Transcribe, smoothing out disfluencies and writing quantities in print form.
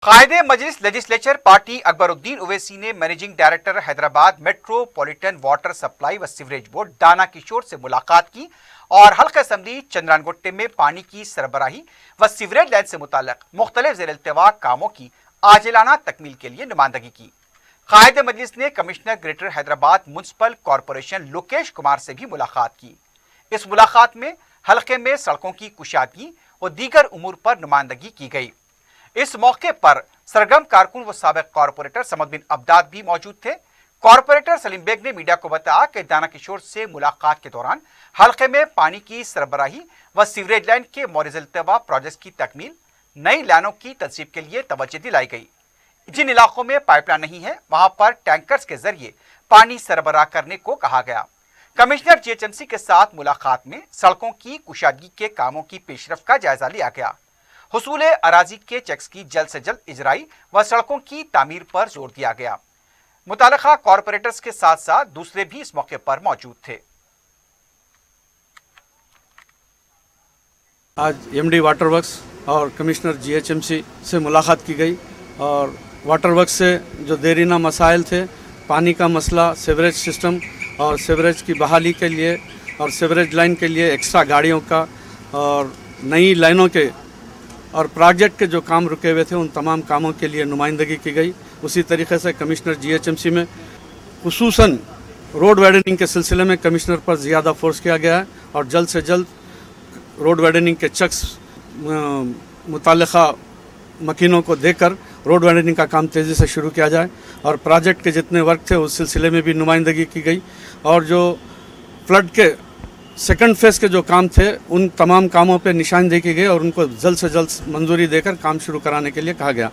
قائد مجلس legislature party Akbaruddin Owaisi نے managing director Hyderabad metropolitan water supply و سیوریج بورڈ دانا کشور سے ملاقات کی اور حلقہ اسمبلی چندران گٹے میں پانی کی سربراہی و سیوریج لائن سے متعلق مختلف زیر التواء کاموں کی عاجلانہ تکمیل کے لیے نمائندگی کی۔ قائد مجلس نے commissioner greater Hyderabad municipal corporation Lokesh Kumar سے بھی ملاقات کی۔ اس ملاقات میں حلقے میں سڑکوں کی کشادگی اور دیگر امور پر نمائندگی کی گئی۔ اس موقع پر سرگرم کارکن و سابق کارپوریٹر سمد بن عبداد بھی موجود تھے۔ کارپوریٹر سلیم بیگ نے میڈیا کو بتایا کہ دانا کشور سے ملاقات کے دوران حلقے میں پانی کی سربراہی و سیوریج لائن کے مورز التوا پروجیکٹس کی تکمیل، نئی لائنوں کی تنصیب کے لیے توجہ دلائی گئی۔ جن علاقوں میں پائپ لائن نہیں ہے وہاں پر ٹینکرز کے ذریعے پانی سربراہ کرنے کو کہا گیا۔ Commissioner G H M C کے ساتھ ملاقات میں سڑکوں کی کشادگی کے کاموں کی پیش رفت کا جائزہ لیا گیا۔ حصول اراضی کے چیکس کی جلد سے جلد اجرائی و سڑکوں کی تعمیر پر زور دیا گیا۔ متعلقہ کارپوریٹرز کے ساتھ ساتھ دوسرے بھی اس موقع پر موجود تھے۔ آج ایم ڈی واٹر ورکس اور commissioner G H M C سے ملاقات کی گئی اور واٹر ورکس سے جو دیرینہ مسائل تھے، پانی کا مسئلہ، سیوریج سسٹم اور سیوریج کی بحالی کے لیے اور سیوریج لائن کے لیے ایکسٹرا گاڑیوں کا اور نئی لائنوں کے اور پروجیکٹ کے جو کام رکے ہوئے تھے ان تمام کاموں کے لیے نمائندگی کی گئی۔ اسی طریقے سے commissioner G H M C میں خصوصاً روڈ وائڈننگ کے سلسلے میں کمشنر پر زیادہ فورس کیا گیا ہے اور جلد سے جلد روڈ وائڈننگ کے چیکس متعلقہ مکینوں کو دے کر روڈ وائڈننگ کا کام تیزی سے شروع کیا جائے اور پروجیکٹ کے جتنے ورک تھے اس سلسلے میں بھی نمائندگی کی گئی اور جو فلڈ کے سیکنڈ فیز کے جو کام تھے ان تمام کاموں پہ نشاندہی کی گئی اور ان کو جلد سے جلد منظوری دے کر کام شروع کرانے کے لیے کہا گیا۔